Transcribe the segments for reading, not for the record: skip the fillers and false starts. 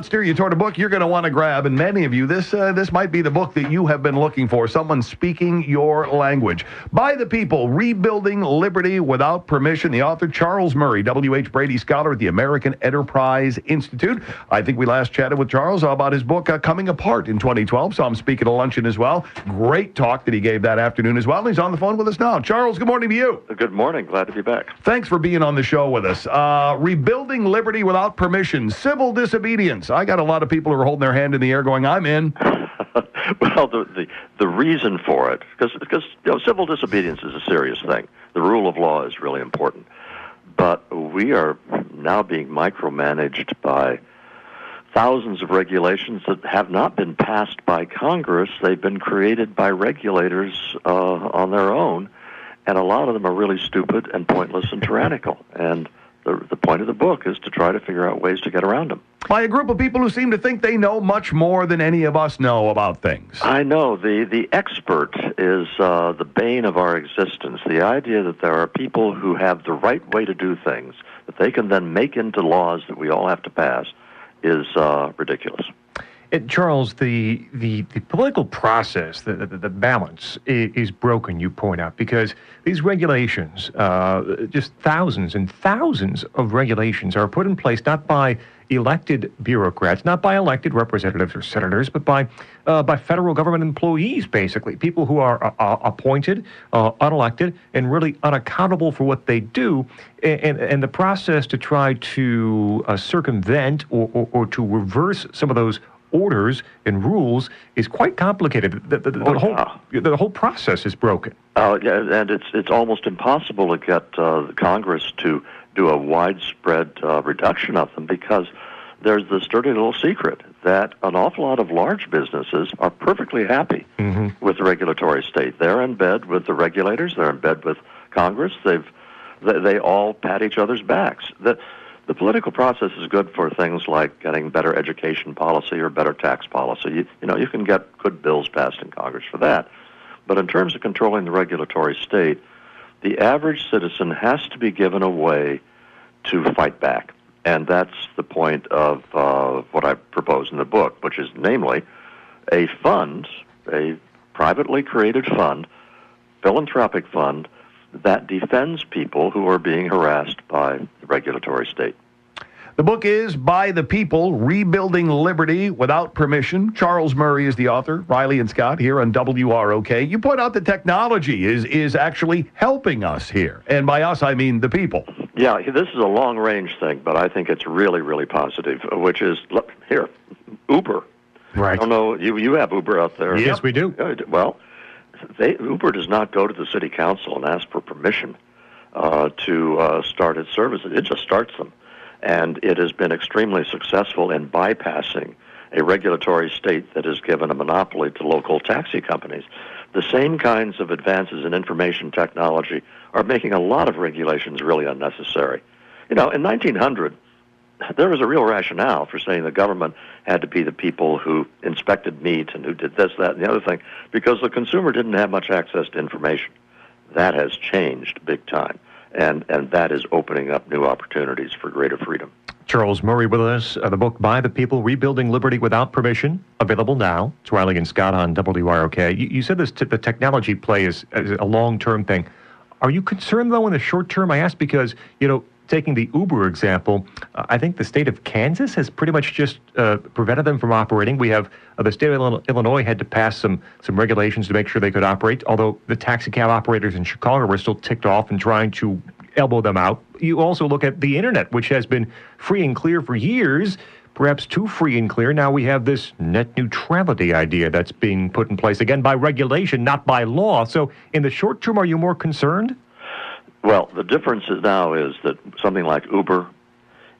Steer you toward a book you're going to want to grab, and many of you, this might be the book that you have been looking for, someone speaking your language. By the People, Rebuilding Liberty Without Permission. The author, Charles Murray, W.H. Brady Scholar at the American Enterprise Institute. I think we last chatted with Charles about his book, Coming Apart, in 2012, so I'm speaking at a luncheon as well. Great talk that he gave that afternoon as well. He's on the phone with us now. Charles, good morning to you. Good morning. Glad to be back. Thanks for being on the show with us. Rebuilding Liberty Without Permission, Civil Disobedience. I got a lot of people who are holding their hand in the air going, I'm in. Well, the reason for it, because civil disobedience is a serious thing. The rule of law is really important. But we are now being micromanaged by thousands of regulations that have not been passed by Congress. They've been created by regulators on their own, and a lot of them are really stupid and pointless and tyrannical. And the point of the book is to try to figure out ways to get around them. By a group of people who seem to think they know much more than any of us know about things. I know. The expert is the bane of our existence. The idea that there are people who have the right way to do things, that they can then make into laws that we all have to pass, is ridiculous. Charles, the political process, the balance is broken, you point out, because these regulations, just thousands and thousands of regulations are put in place not by elected bureaucrats, not by elected representatives or senators, but by federal government employees, basically, people who are appointed, unelected, and really unaccountable for what they do. And the process to try to circumvent or to reverse some of those orders and rules is quite complicated. The whole process is broken. Yeah, and it's almost impossible to get Congress to do a widespread reduction of them, because there's this dirty little secret that an awful lot of large businesses are perfectly happy with the regulatory state. They're in bed with the regulators. They're in bed with Congress. They all pat each other's backs. The political process is good for things like getting better education policy or better tax policy. You can get good bills passed in Congress for that. But in terms of controlling the regulatory state, the average citizen has to be given a way to fight back. And that's the point of what I propose in the book, which is namely a fund, a privately created fund, philanthropic fund, that defends people who are being harassed by the regulatory state. The book is By the People, Rebuilding Liberty Without Permission. Charles Murray is the author. Riley and Scott here on WROK. You point out that technology is actually helping us here. And by us, I mean the people. Yeah, this is a long-range thing, but I think it's really, really positive, which is, look, here, Uber. Right. I don't know, you have Uber out there. Yes, we do. Well, Uber does not go to the city council and ask for permission to start its services. It just starts them. And it has been extremely successful in bypassing a regulatory state that has given a monopoly to local taxi companies. The same kinds of advances in information technology are making a lot of regulations really unnecessary. In 1900, there was a real rationale for saying the government had to be the people who inspected meat and who did this, that, and the other thing, because the consumer didn't have much access to information. That has changed big time, and that is opening up new opportunities for greater freedom. Charles Murray with us. The book By the People, Rebuilding Liberty Without Permission, available now. It's Riley and Scott on WROK. You said the technology play is a long-term thing. Are you concerned, though, in the short term? I ask because, taking the Uber example, I think the state of Kansas has pretty much just prevented them from operating. We have the state of Illinois had to pass some regulations to make sure they could operate, although the taxi cab operators in Chicago were still ticked off and trying to elbow them out. You also look at the internet, which has been free and clear for years, perhaps too free and clear. Now we have this net neutrality idea that's being put in place, again, by regulation, not by law. So in the short term, are you more concerned? Well, the difference now is that something like Uber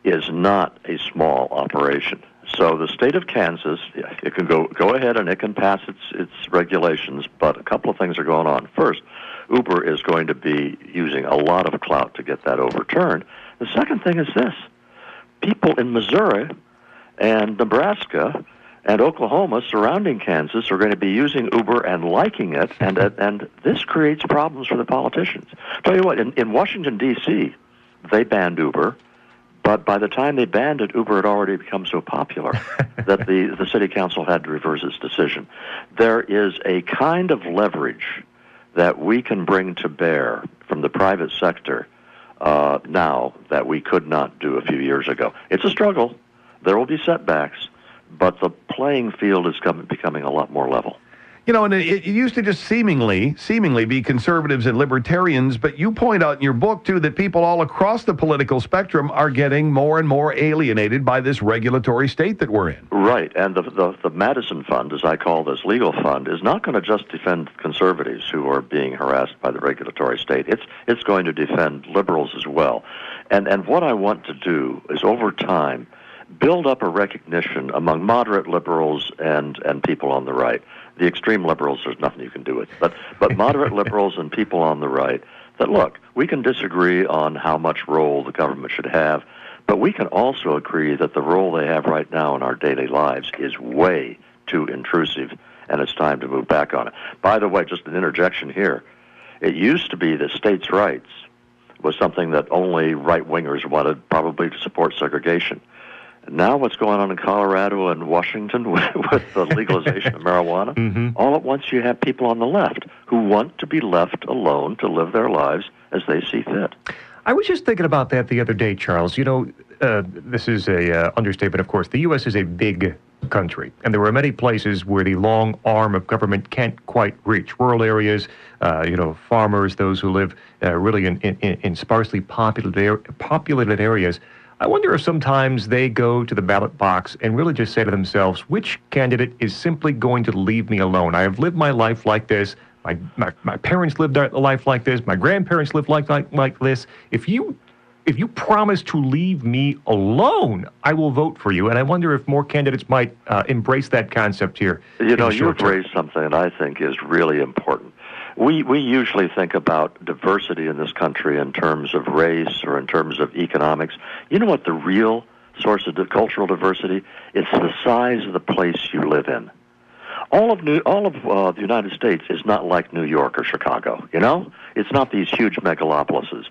is not a small operation. So the state of Kansas, it can go ahead and it can pass its regulations, but a couple of things are going on. First, Uber is going to be using a lot of clout to get that overturned. The second thing is this. People in Missouri and Nebraska and Oklahoma surrounding Kansas are going to be using Uber and liking it, and this creates problems for the politicians. Tell you what, in Washington, D.C., they banned Uber, But by the time they banned it, Uber had already become so popular that the city council had to reverse its decision. There is a kind of leverage that we can bring to bear from the private sector now that we could not do a few years ago. It's a struggle. There will be setbacks, but the playing field is becoming a lot more level. You know, and it used to just seemingly be conservatives and libertarians, but you point out in your book, too, that people all across the political spectrum are getting more and more alienated by this regulatory state that we're in. Right, and the Madison Fund, as I call this legal fund, is not going to just defend conservatives who are being harassed by the regulatory state. It's going to defend liberals as well. And what I want to do is, over time, build up a recognition among moderate liberals and people on the right. The extreme liberals, there's nothing you can do with. But moderate liberals and people on the right, that look, we can disagree on how much role the government should have, but we can also agree that the role they have right now in our daily lives is way too intrusive, and it's time to move back on it. By the way, just an interjection here. It used to be that states' rights was something that only right-wingers wanted, probably to support segregation. Now what's going on in Colorado and Washington with the legalization of marijuana, all at once you have people on the left who want to be left alone to live their lives as they see fit. I was just thinking about that the other day, Charles. You know, this is a understatement, of course. The U.S. is a big country, and there are many places where the long arm of government can't quite reach. Rural areas, farmers, those who live really in sparsely populated areas. I wonder if sometimes they go to the ballot box and really just say to themselves, which candidate is simply going to leave me alone? I have lived my life like this. My parents lived a life like this. My grandparents lived like this. If you promise to leave me alone, I will vote for you. And I wonder if more candidates might embrace that concept here. You know, you've raised something that I think is really important. We usually think about diversity in this country in terms of race or in terms of economics. You know what the real source of cultural diversity? It's the size of the place you live in. All of the United States is not like New York or Chicago. You know, it's not these huge megalopolises.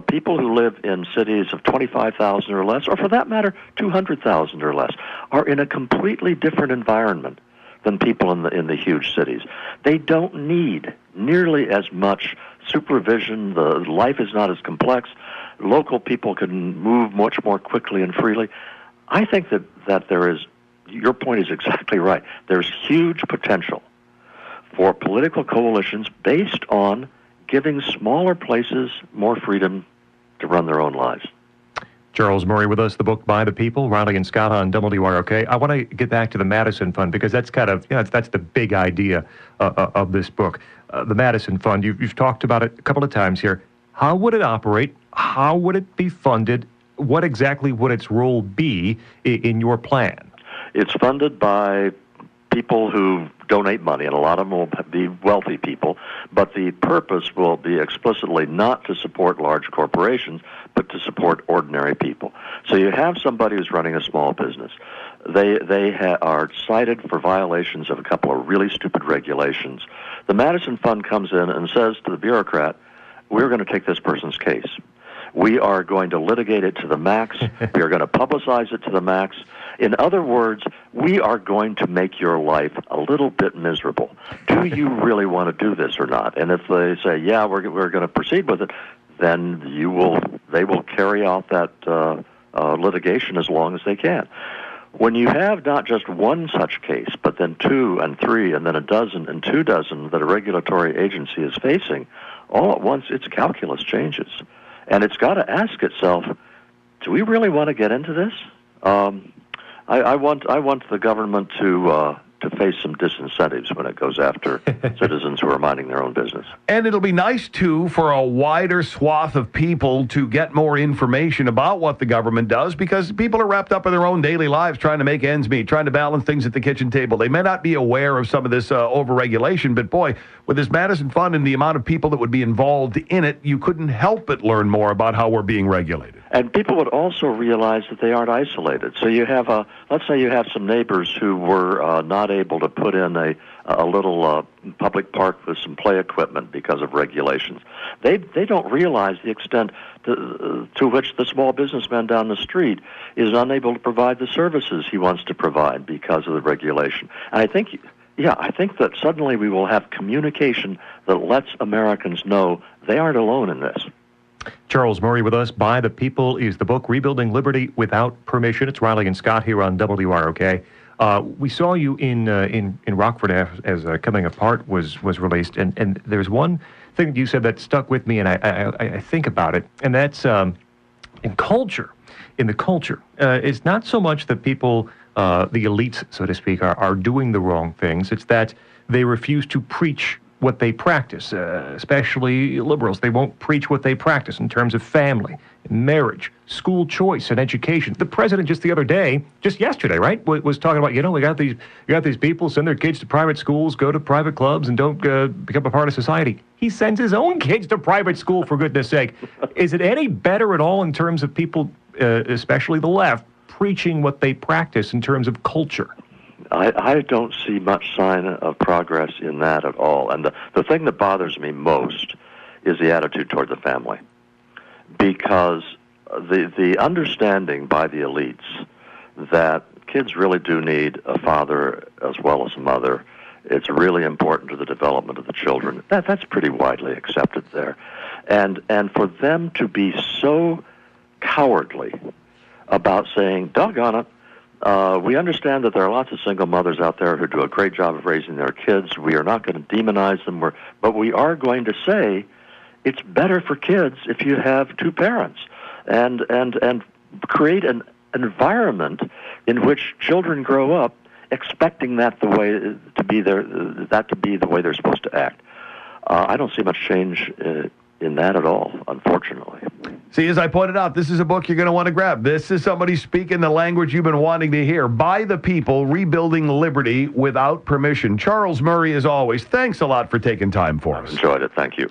People who live in cities of 25,000 or less, or for that matter, 200,000 or less, are in a completely different environment than people in the huge cities. They don't need nearly as much supervision. The life is not as complex. Local people can move much more quickly and freely. I think that there is, your point is exactly right. There's huge potential for political coalitions based on giving smaller places more freedom to run their own lives. Charles Murray with us, the book By the People, Riley and Scott on WROK. I want to get back to the Madison Fund because that's kind of, that's the big idea of this book. The Madison Fund, you've talked about it a couple of times here. How would it operate? How would it be funded? What exactly would its role be in your plan? It's funded by people who donate money, and a lot of them will be wealthy people, but the purpose will be explicitly not to support large corporations, but to support ordinary people. So you have somebody who's running a small business. They are cited for violations of a couple of really stupid regulations. The Madison Fund comes in and says to the bureaucrat, we're going to take this person's case. We are going to litigate it to the max. We are going to publicize it to the max. In other words, we are going to make your life a little bit miserable. Do you really want to do this or not? And if they say, yeah, we're going to proceed with it, then they will carry out that litigation as long as they can. When you have not just one such case, but then 2 and 3 and then a dozen and 2 dozen that a regulatory agency is facing, all at once its calculus changes. And it's got to ask itself, do we really want to get into this? I want the government to face some disincentives when it goes after citizens who are minding their own business. And it'll be nice, too, for a wider swath of people to get more information about what the government does, because people are wrapped up in their own daily lives trying to make ends meet, trying to balance things at the kitchen table. They may not be aware of some of this overregulation, but boy, with this Madison Fund and the amount of people that would be involved in it, you couldn't help but learn more about how we're being regulated. And people would also realize that they aren't isolated. So you have let's say you have some neighbors who were not able to put in a little public park with some play equipment because of regulations. They don't realize the extent to which the small businessman down the street is unable to provide the services he wants to provide because of the regulation. And I think that suddenly we will have communication that lets Americans know they aren't alone in this. Charles Murray with us. By the People is the book, Rebuilding Liberty Without Permission. It's Riley and Scott here on WROK. We saw you in Rockford as Coming Apart was released, and there's one thing that you said that stuck with me, and I think about it, and that's in the culture. It's not so much that people, the elites, so to speak, are doing the wrong things. It's that they refuse to preach what they practice, especially liberals. They won't preach what they practice in terms of family, marriage, school choice, and education. The president just the other day, just yesterday, right, was talking about, we got these people send their kids to private schools, go to private clubs, and don't become a part of society. He sends his own kids to private school, for goodness sake. Is it any better at all in terms of people, especially the left, preaching what they practice in terms of culture? I don't see much sign of progress in that at all. And the thing that bothers me most is the attitude toward the family. Because the understanding by the elites that kids really do need a father as well as a mother, it's really important to the development of the children. That's pretty widely accepted there. And for them to be so cowardly about saying, doggone it, we understand that there are lots of single mothers out there who do a great job of raising their kids. We are not going to demonize them, but we are going to say it's better for kids if you have two parents, and create an environment in which children grow up expecting that the way they're supposed to act. I don't see much change in that at all, unfortunately. See, as I pointed out, this is a book you're going to want to grab. This is somebody speaking the language you've been wanting to hear. By the People, Rebuilding Liberty Without Permission. Charles Murray, as always, thanks a lot for taking time for us. Enjoyed it. Thank you.